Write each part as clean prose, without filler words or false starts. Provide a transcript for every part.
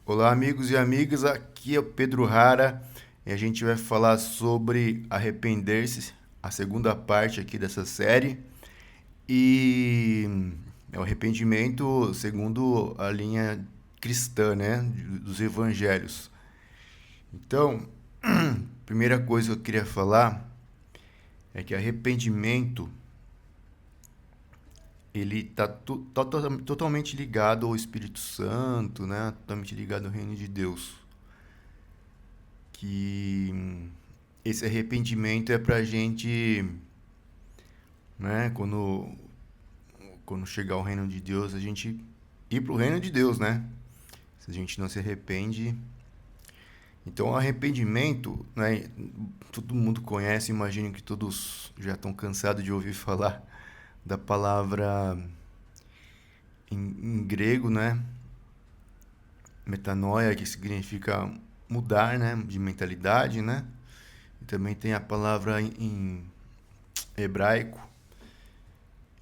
Olá, amigos e amigas. Aqui é o Pedro Rara e a gente vai falar sobre arrepender-se, a segunda parte aqui dessa série. E é o arrependimento segundo a linha cristã, né, dos evangelhos. Então, primeira coisa que eu queria falar é que arrependimento ele está totalmente ligado ao Espírito Santo, né, totalmente ligado ao reino de Deus. Que esse arrependimento é pra gente, né, quando chegar ao reino de Deus, a gente ir pro reino de Deus, né? Se a gente não se arrepende. Então, o arrependimento, né, todo mundo conhece, imagino que todos já estão cansados de ouvir falar da palavra em grego, né? Metanoia, que significa mudar, né, de mentalidade, né? E também tem a palavra em hebraico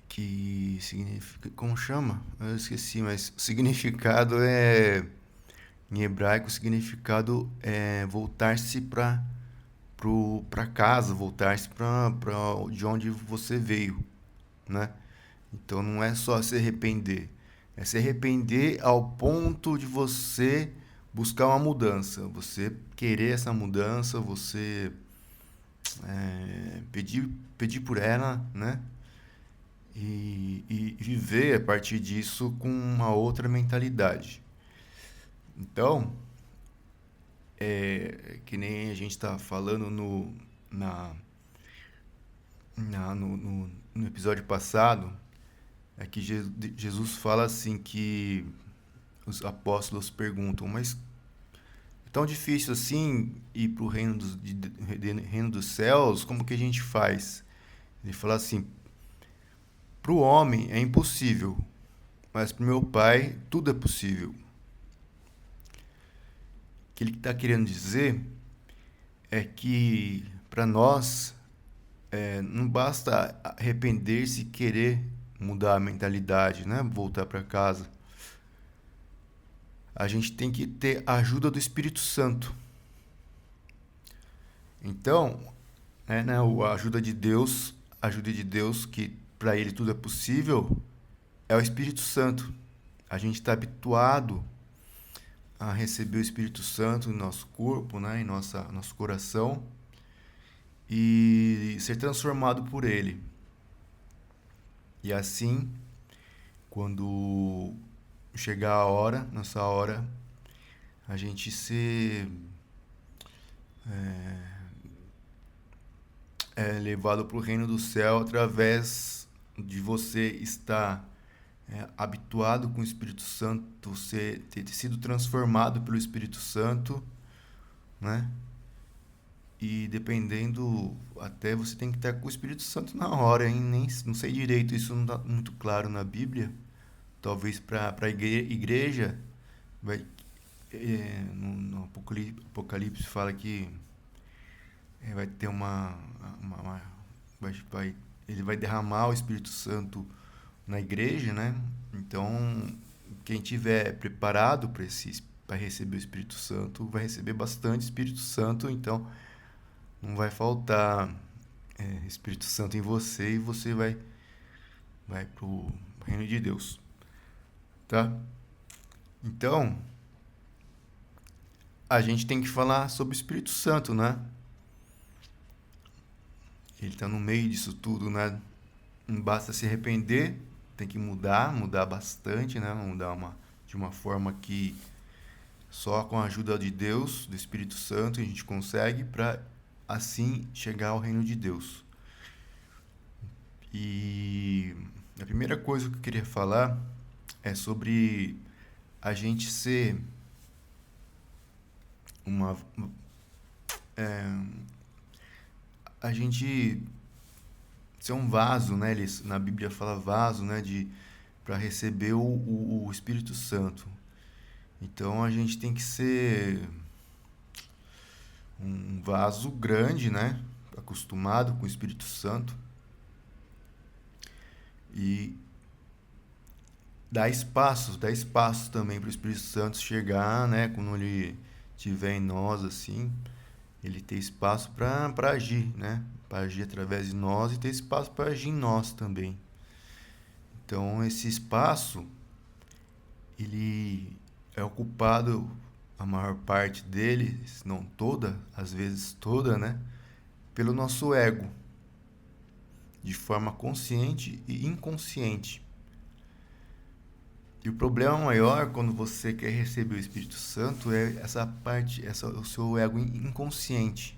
que significa. Como chama? Eu esqueci, mas o significado é. Em hebraico, o significado é voltar-se para casa, voltar-se para de onde você veio, né? Então não é só se arrepender, é se arrepender ao ponto de você buscar uma mudança, você querer essa mudança, você pedir por ela, né? E viver a partir disso com uma outra mentalidade. Então, que nem a gente está falando na, no episódio passado, é que Jesus fala assim que os apóstolos perguntam, mas é tão difícil assim ir para o reino dos céus, como que a gente faz? Ele fala assim, para o homem é impossível, mas para o meu pai tudo é possível. O que ele está querendo dizer é que para nós não basta arrepender-se e querer mudar a mentalidade, né? Voltar para casa. A gente tem que ter a ajuda do Espírito Santo. Então, a ajuda de Deus, que para ele tudo é possível, é o Espírito Santo. A gente está habituado a receber o Espírito Santo no nosso corpo, né, em nosso coração e ser transformado por ele. E assim, quando chegar a hora, nessa hora, a gente ser levado para o reino do céu através de você estar habituado com o Espírito Santo, você ter sido transformado pelo Espírito Santo, né? E dependendo, até você tem que estar com o Espírito Santo na hora, hein? Nem, não sei direito, isso não está muito claro na Bíblia. Talvez para a igreja, vai, no Apocalipse fala que vai ter vai, ele vai derramar o Espírito Santo na igreja, né? Então, quem tiver preparado para receber o Espírito Santo vai receber bastante Espírito Santo, então não vai faltar Espírito Santo em você e você vai pro reino de Deus, tá? Então, a gente tem que falar sobre o Espírito Santo, né? Ele está no meio disso tudo, né? Não basta se arrepender, tem que mudar bastante, né? De uma forma que só com a ajuda de Deus, do Espírito Santo, a gente consegue para assim chegar ao reino de Deus. E a primeira coisa que eu queria falar é sobre a gente ser uma a gente ser um vaso, né? Na Bíblia fala vaso, né? De para receber o Espírito Santo. Então a gente tem que ser um vaso grande, né? Acostumado com o Espírito Santo. E dá espaço também para o Espírito Santo chegar, né? Quando ele estiver em nós, assim, ele ter espaço para agir, né? Para agir através de nós e ter espaço para agir em nós também. Então, esse espaço, ele é ocupado, a maior parte dele, se não toda, às vezes toda, né? Pelo nosso ego, de forma consciente e inconsciente. E o problema maior quando você quer receber o Espírito Santo é essa parte, o seu ego inconsciente.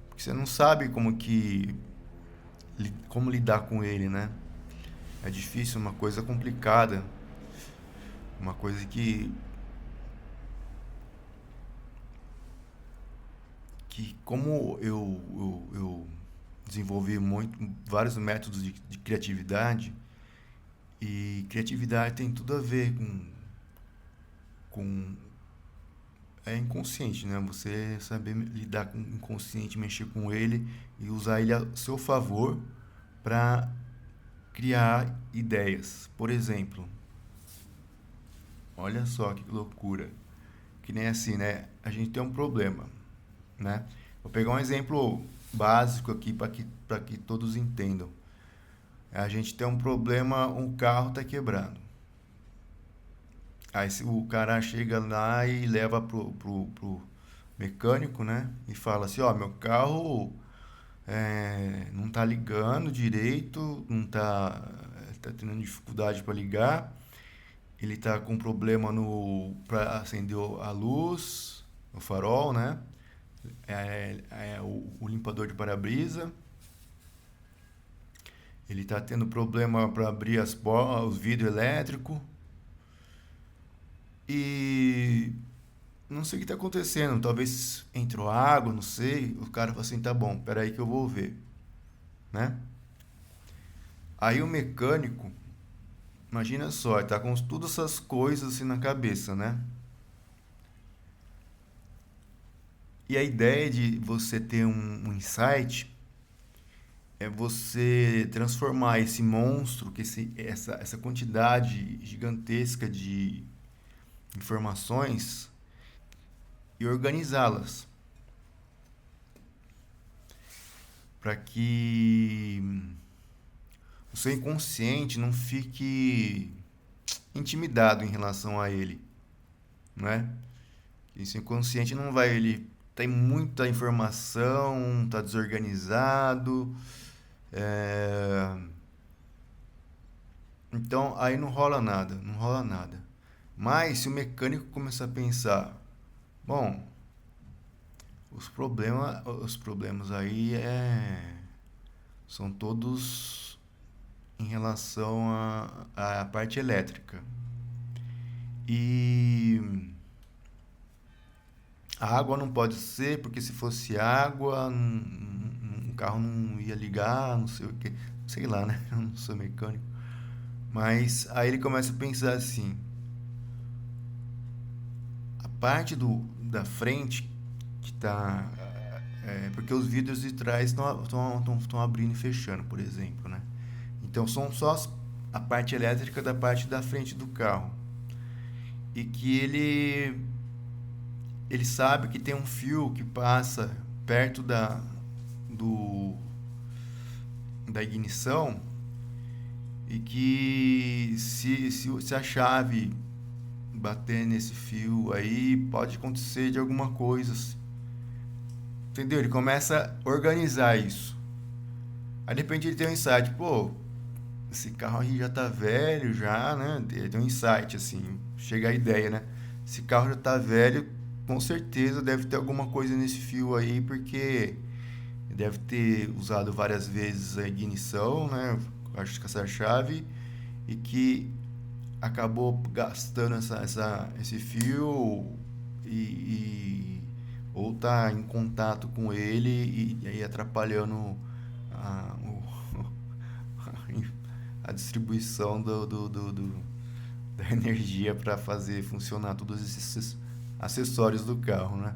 Porque você não sabe como lidar com ele, né? É difícil, uma coisa complicada, uma coisa que como eu desenvolvi vários métodos de criatividade, e criatividade tem tudo a ver com é inconsciente, né? Você saber lidar com o inconsciente, mexer com ele e usar ele a seu favor para criar ideias. Por exemplo, olha só que loucura. Que nem assim, né? A gente tem um problema, né? Vou pegar um exemplo básico aqui para que todos entendam. A gente tem um problema, um carro está quebrado. Aí o cara chega lá e leva pro mecânico, né? E fala assim, ó, meu carro não tá ligando direito, não tá tendo dificuldade para ligar. Ele tá com problema no para acender a luz, o farol, né? O limpador de para-brisa. Ele tá tendo problema para abrir os vidros elétricos. E não sei o que tá acontecendo. Talvez entrou água, não sei. O cara fala assim, tá bom, peraí que eu vou ver, né? Aí o mecânico, imagina só, ele tá com todas essas coisas assim na cabeça, né? E a ideia de você ter um insight é você transformar esse monstro, essa quantidade gigantesca de informações e organizá-las para que o seu inconsciente não fique intimidado em relação a ele, não é? E seu inconsciente não vai, ele tem muita informação, tá desorganizado, é... então aí não rola nada, não rola nada. Mas se o mecânico começar a pensar, bom, os problemas aí são todos em relação à parte elétrica. E a água não pode ser, porque se fosse água, o carro não ia ligar, não sei o que, sei lá, né? Eu não sou mecânico. Mas aí ele começa a pensar assim, a parte da frente que tá porque os vidros de trás estão abrindo e fechando, por exemplo, né? Então são só a parte elétrica da parte da frente do carro. E que ele sabe que tem um fio que passa perto do da ignição e que se a chave bater nesse fio aí pode acontecer de alguma coisa, entendeu? Ele começa a organizar isso. Aí de repente ele tem um insight, pô, esse carro aí já tá velho já, né? Ele tem um insight assim, chega a ideia, né? Esse carro já tá velho, com certeza deve ter alguma coisa nesse fio aí, porque deve ter usado várias vezes a ignição, né? Acho que essa chave, e que acabou gastando esse fio ou tá em contato com ele e aí atrapalhando a, a distribuição da energia para fazer funcionar todos esses acessórios do carro, né?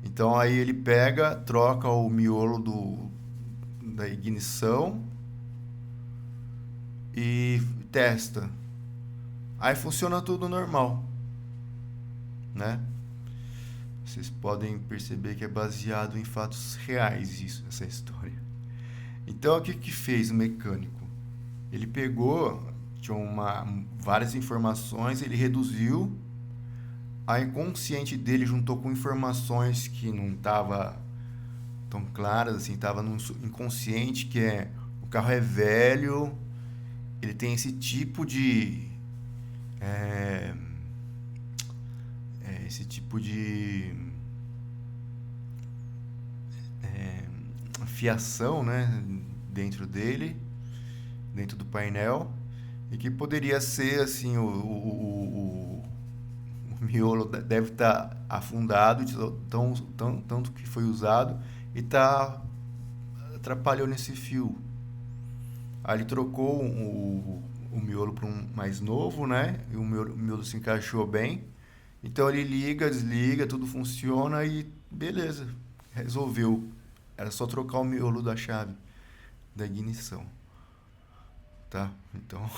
Então aí ele pega, troca o miolo da ignição e testa. Aí funciona tudo normal, né? Vocês podem perceber que é baseado em fatos reais isso, essa história. Então, o que que fez o mecânico? Ele pegou, tinha várias informações, ele reduziu, a inconsciente dele juntou com informações que não estavam tão claras, assim, estava no inconsciente, que é o carro é velho, ele tem esse tipo de é, esse tipo de fiação, né, dentro dele, dentro do painel, e que poderia ser assim o miolo deve estar afundado de tanto que foi usado e está atrapalhou nesse fio. Aí ele trocou o miolo para um mais novo, né? E o miolo se encaixou bem. Então ele liga, desliga, tudo funciona e beleza, resolveu. Era só trocar o miolo da chave da ignição, tá? Então,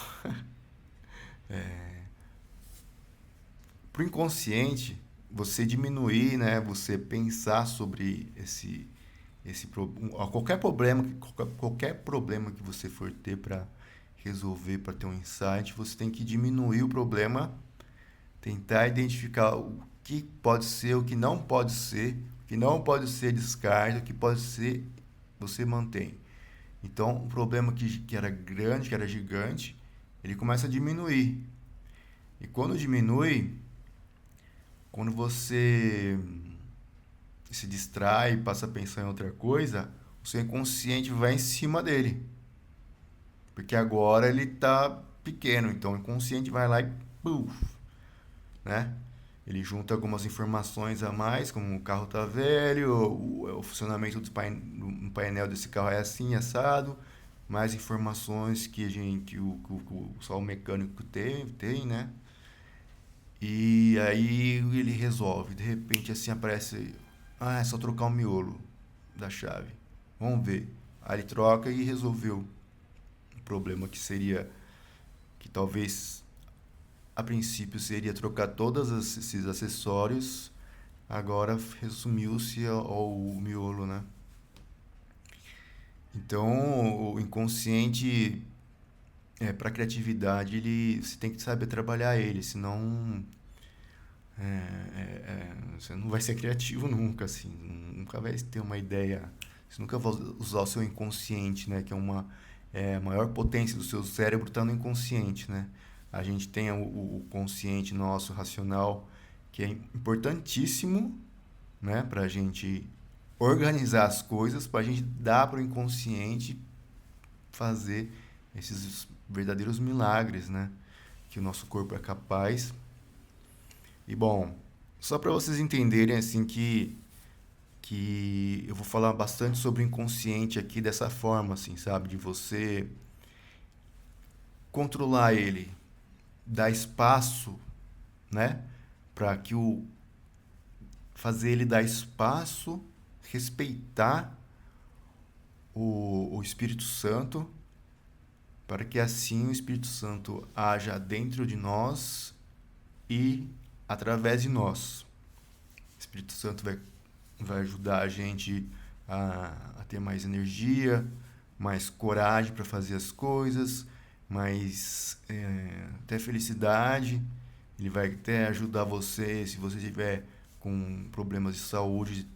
pro inconsciente, você diminuir, né? Você pensar sobre qualquer problema que você for ter para resolver, para ter um insight, você tem que diminuir o problema, tentar identificar o que pode ser, o que não pode ser, o que não pode ser descarte, o que pode ser você mantém. Então, o problema que era grande, que era gigante, ele começa a diminuir. E quando diminui, quando você se distrai, passa a pensar em outra coisa, o seu inconsciente vai em cima dele. Porque agora ele está pequeno, então o inconsciente vai lá e puf, né? Ele junta algumas informações a mais, como o carro tá velho, o funcionamento do painel desse carro é assim, assado, mais informações que a gente, só o mecânico tem, né? E aí ele resolve, de repente assim aparece, é só trocar o miolo da chave. Vamos ver. Aí ele troca e resolveu o problema que talvez a princípio seria trocar todos esses acessórios, agora resumiu-se ao miolo, né? Então, o inconsciente, para criatividade, você tem que saber trabalhar ele, senão você não vai ser criativo nunca, assim, nunca vai ter uma ideia, você nunca vai usar o seu inconsciente, né? Que a maior potência do seu cérebro está no inconsciente, né? A gente tem o consciente nosso, racional, que é importantíssimo, né? Para a gente organizar as coisas, para a gente dar para o inconsciente fazer esses verdadeiros milagres, né? Que o nosso corpo é capaz. E bom, só para vocês entenderem assim que eu vou falar bastante sobre o inconsciente aqui dessa forma, assim, sabe, de você controlar ele, dar espaço, né, para que fazer ele dar espaço, respeitar o Espírito Santo, para que assim o Espírito Santo haja dentro de nós e através de nós. O Espírito Santo vai ajudar a gente a ter mais energia, mais coragem para fazer as coisas, mais até felicidade. Ele vai até ajudar você se você tiver com problemas de saúde,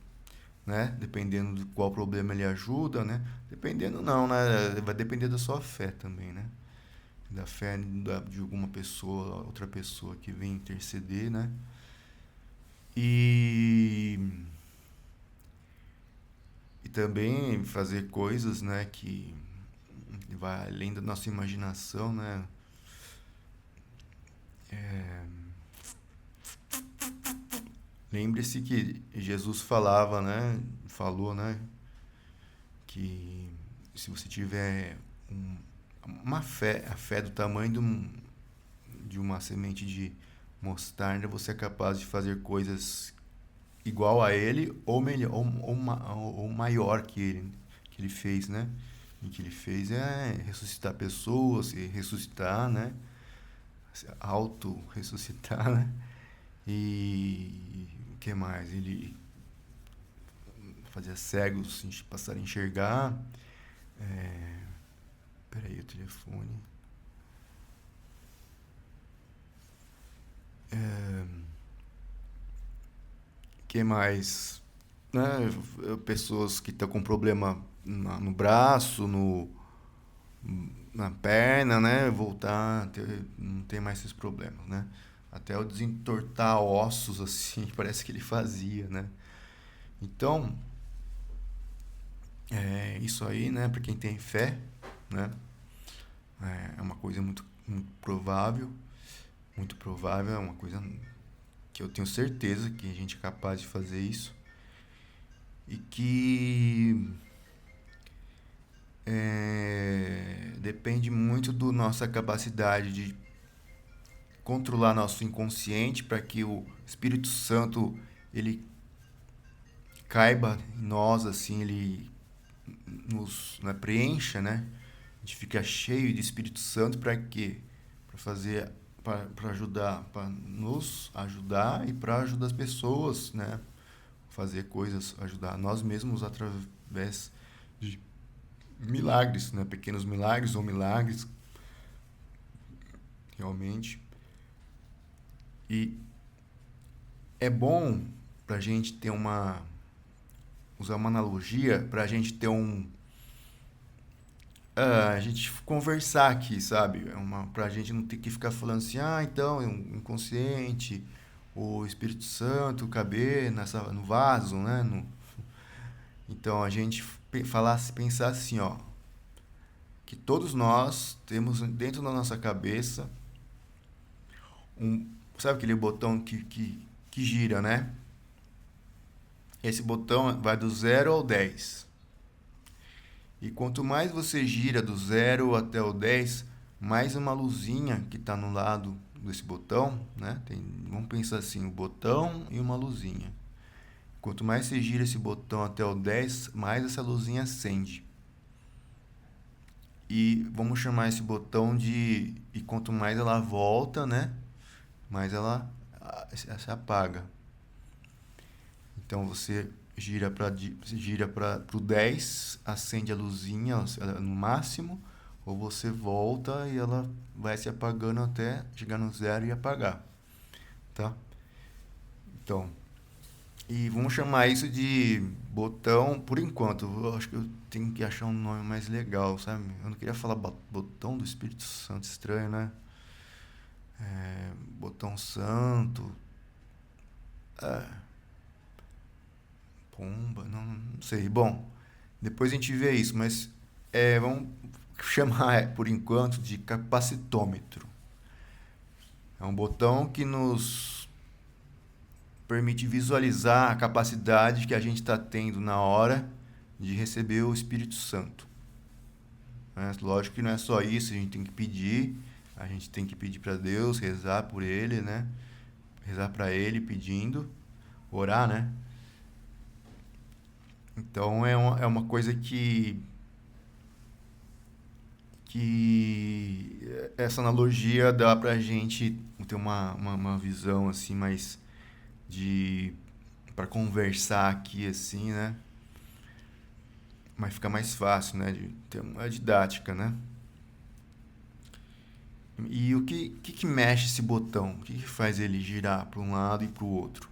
né? Dependendo de qual problema ele ajuda, né? Dependendo não, né? Vai depender da sua fé também, né? Da fé de alguma pessoa, outra pessoa que vem interceder, né? E também fazer coisas, né, que vai além da nossa imaginação, né? Lembre-se que Jesus falava, né, falou, né, que se você tiver uma fé, a fé do tamanho de uma semente de mostarda, você é capaz de fazer coisas igual a ele ou melhor ou maior que ele fez, né? E que ele fez é ressuscitar pessoas, e ressuscitar, né? se auto-ressuscitar, né? E o que mais? Ele fazia cegos passarem a enxergar. Peraí, o telefone. Que mais? Né? Pessoas que estão com problema no braço, na perna, né? Voltar, não ter mais esses problemas, né? Até o desentortar ossos, assim, parece que ele fazia, né? Então, isso aí, né? Para quem tem fé, né? É uma coisa muito provável, é uma coisa que eu tenho certeza que a gente é capaz de fazer isso e que depende muito da nossa capacidade de controlar nosso inconsciente para que o Espírito Santo ele caiba em nós, assim, ele nos, né, preencha, né? A gente fica cheio de Espírito Santo para quê? Para fazer, para ajudar, para nos ajudar e para ajudar as pessoas, né? Fazer coisas, ajudar nós mesmos através de milagres, né? Pequenos milagres ou milagres, realmente. E é bom para a gente ter usar uma analogia, para a gente ter a gente conversar aqui, sabe? Pra gente não ter que ficar falando assim, então, o inconsciente, o Espírito Santo caber no vaso, né? Então, a gente pensar assim, ó, que todos nós temos dentro da nossa cabeça sabe aquele botão que gira, né? Esse botão vai do 0 ao 10. E quanto mais você gira do 0 até o 10, mais uma luzinha que está no lado desse botão, né? Vamos pensar assim, o botão e uma luzinha. Quanto mais você gira esse botão até o 10, mais essa luzinha acende. E vamos chamar esse botão de... E quanto mais ela volta, né? Mais ela se apaga. Então você gira para o 10, acende a luzinha no máximo, ou você volta e ela vai se apagando até chegar no 0 e apagar, tá? Então, e vamos chamar isso de botão por enquanto. Eu acho que eu tenho que achar um nome mais legal, sabe? Eu não queria falar botão do Espírito Santo, estranho, né? Botão santo, pomba, não sei. Bom, depois a gente vê isso, mas vamos chamar por enquanto de capacitômetro. É um botão que nos permite visualizar a capacidade que a gente está tendo na hora de receber o Espírito Santo. Lógico que não é só isso, a gente tem que pedir para Deus, rezar por Ele, né? Rezar para Ele pedindo, orar, né? Então é uma coisa que essa analogia dá pra gente ter uma visão assim mais de para conversar aqui assim, né? Mas fica mais fácil, né? De ter uma didática, né? E o que mexe esse botão? O que faz ele girar para um lado e para o outro?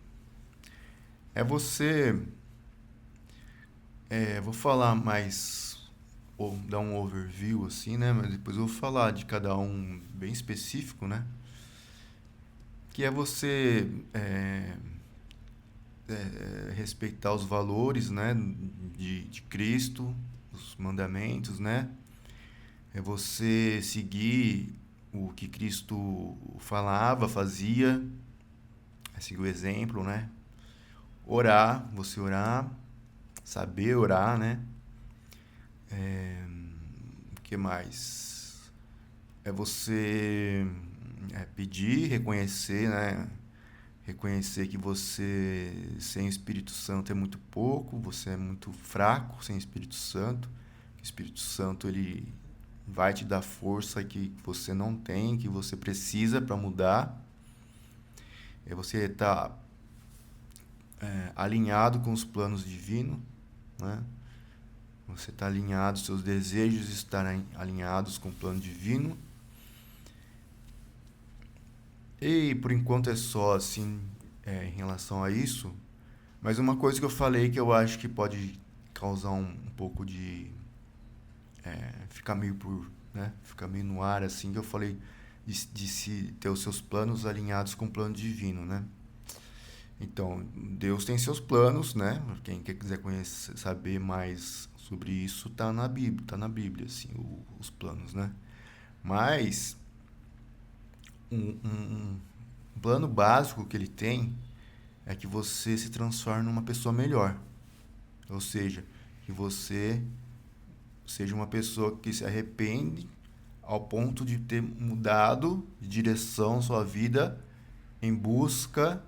É você. Vou falar mais, ou dar um overview assim, né? Mas depois eu vou falar de cada um bem específico, né? Que é você respeitar os valores, né? De Cristo, os mandamentos, né? É você seguir o que Cristo falava, fazia, é seguir o exemplo, né? Orar, você orar, saber orar, né? O que mais? É você pedir, reconhecer, né? Reconhecer que você sem o Espírito Santo é muito pouco, você é muito fraco sem o Espírito Santo. O Espírito Santo ele vai te dar força que você não tem, que você precisa para mudar. Você está alinhado com os planos divinos, né? Você está alinhado, seus desejos estarem alinhados com o plano divino. E por enquanto é só assim em relação a isso. Mas uma coisa que eu falei que eu acho que pode causar um pouco de ficar meio ficar meio no ar assim, que eu falei de se ter os seus planos alinhados com o plano divino, né? Então, Deus tem seus planos, né? Quem quiser conhecer, saber mais sobre isso, tá na Bíblia, assim, os planos, né? Mas um plano básico que ele tem é que você se transforme numa pessoa melhor. Ou seja, que você seja uma pessoa que se arrepende ao ponto de ter mudado de direção sua vida em busca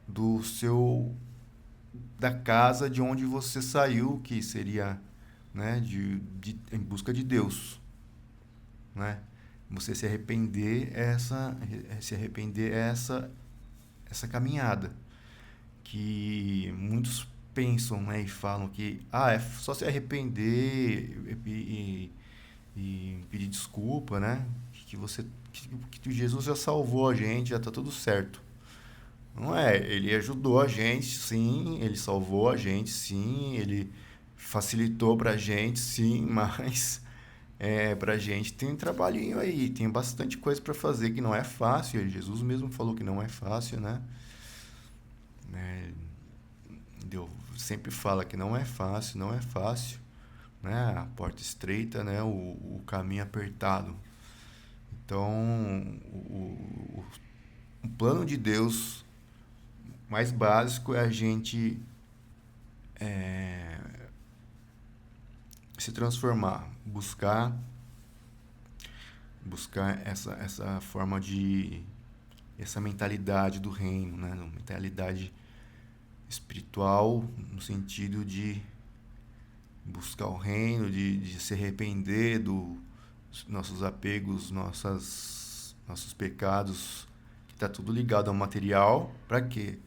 do seu da casa de onde você saiu, que seria, né, em busca de Deus, né? Você se arrepender essa caminhada que muitos pensam, né, e falam que é só se arrepender e pedir desculpa, né? Que Jesus já salvou a gente, já tá tudo certo. Não é, ele ajudou a gente, sim, ele salvou a gente, sim, ele facilitou pra gente, sim, mas pra gente tem um trabalhinho aí, tem bastante coisa pra fazer que não é fácil. Jesus mesmo falou que não é fácil, né? Deus sempre fala que não é fácil, não é fácil, né? A porta estreita, né? O caminho apertado. Então, o plano de Deus mais básico é a gente se transformar, buscar essa forma essa mentalidade do reino, né? Uma mentalidade espiritual no sentido de buscar o reino, de se arrepender dos nossos apegos, nossos pecados, que está tudo ligado ao material. Para quê?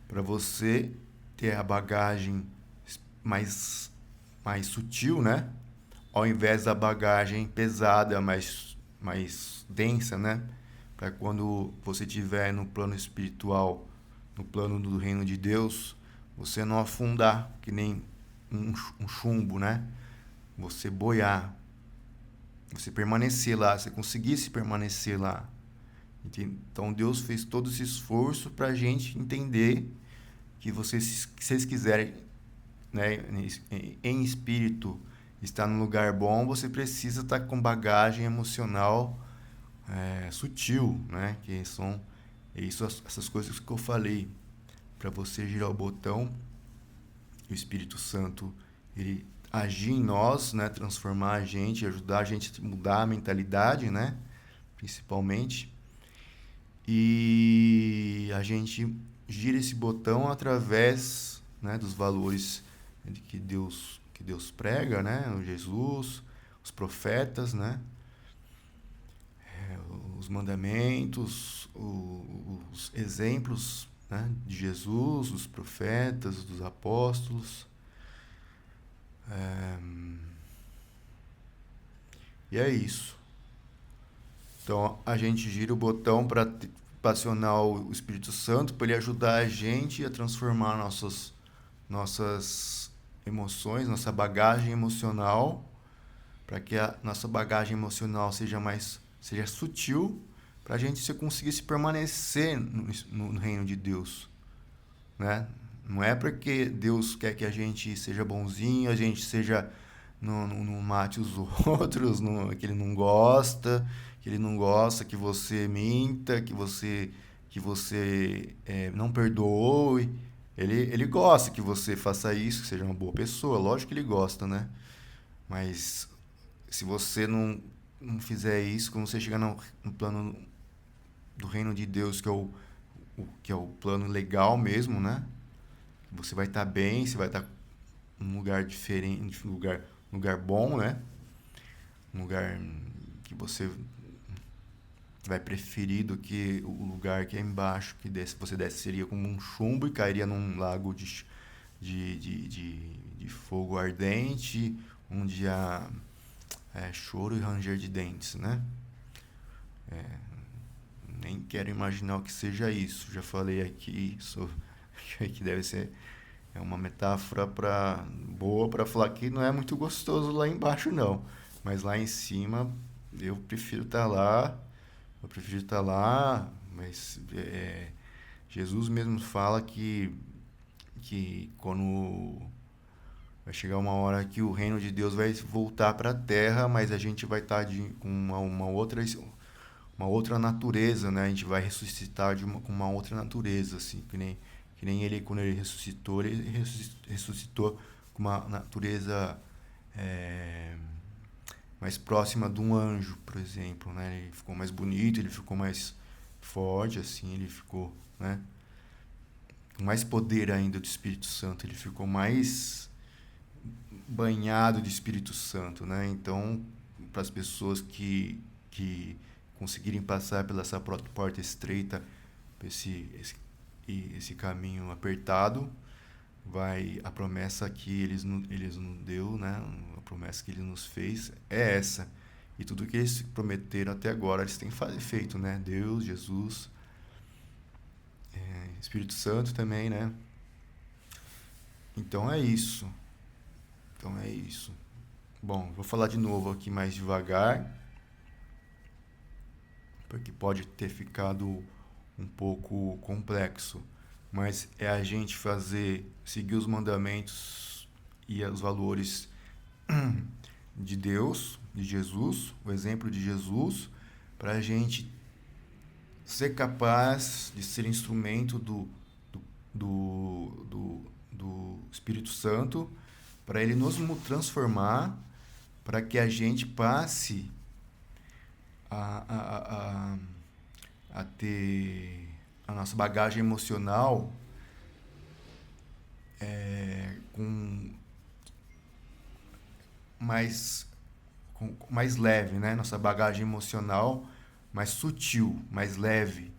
Para você ter a bagagem mais, mais sutil, né? Ao invés da bagagem pesada, mais densa, né? Para quando você estiver no plano espiritual, no plano do reino de Deus, você não afundar que nem um chumbo, né? Você boiar, você permanecer lá, você conseguisse permanecer lá. Então Deus fez todo esse esforço para a gente entender que vocês, se vocês quiserem, né, em espírito, estar num lugar bom, você precisa estar com bagagem emocional sutil, né? Que são essas coisas que eu falei, para você girar o botão, o Espírito Santo ele agir em nós, né? Transformar a gente, ajudar a gente a mudar a mentalidade, né? Principalmente. E a gente gira esse botão através, né, dos valores que Deus prega, né? O Jesus, os profetas, né? Os mandamentos, os exemplos, né, de Jesus, dos profetas, dos apóstolos. E é isso. Então a gente gira o botão para acionar o Espírito Santo, para ele ajudar a gente a transformar nossas emoções, nossa bagagem emocional, para que a nossa bagagem emocional seja sutil, para a gente conseguir se permanecer no reino de Deus, né? Não é porque Deus quer que a gente seja bonzinho, a gente seja não mate os outros, que ele não gosta, que você minta, que você não perdoe. Ele gosta que você faça isso, que seja uma boa pessoa. Lógico que ele gosta, né? Mas se você não fizer isso, quando você chegar no plano do reino de Deus, que é o plano legal mesmo, né? Você vai estar bem, você vai estar num lugar diferente, lugar bom, né? um lugar que você vai preferir do que o lugar que é embaixo, que você desceria como um chumbo e cairia num lago de fogo ardente, onde há choro e ranger de dentes, né? Nem quero imaginar o que seja isso. Já falei aqui que deve ser uma metáfora boa para falar que não é muito gostoso lá embaixo, não. Mas lá em cima eu prefiro estar lá. Eu prefiro estar lá, mas Jesus mesmo fala que quando vai chegar uma hora que o reino de Deus vai voltar para a terra, mas a gente vai estar com uma outra natureza, né? A gente vai ressuscitar com uma outra natureza, assim, que nem ele, quando ele ressuscitou com uma natureza mais próxima de um anjo, por exemplo, né? Ele ficou mais bonito, ele ficou mais forte, assim, ele ficou, né? Com mais poder ainda do Espírito Santo, ele ficou mais banhado de Espírito Santo, né? Então, para as pessoas que conseguirem passar pela essa porta estreita, esse caminho apertado, vai a promessa que eles nos deu, né? A promessa que ele nos fez é essa. E tudo que eles prometeram até agora, eles têm feito, né? Deus, Jesus, Espírito Santo também, né? Então é isso. Então é isso. Bom, vou falar de novo aqui mais devagar, porque pode ter ficado um pouco complexo, mas é a gente seguir os mandamentos e os valores de Deus, de Jesus, o exemplo de Jesus, para a gente ser capaz de ser instrumento do Espírito Santo, para ele nos transformar, para que a gente passe a, a, a ter a nossa bagagem emocional com mais, mais leve, né? Nossa bagagem emocional mais sutil, mais leve,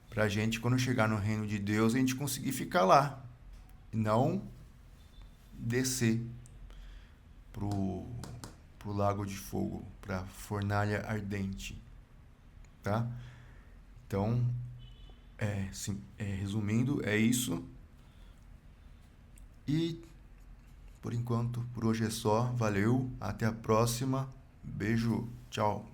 para a gente, quando chegar no reino de Deus, a gente conseguir ficar lá e não descer pro lago de fogo, pra fornalha ardente, tá? Então, resumindo, é isso. E por enquanto, por hoje é só. Valeu, até a próxima. Beijo, tchau.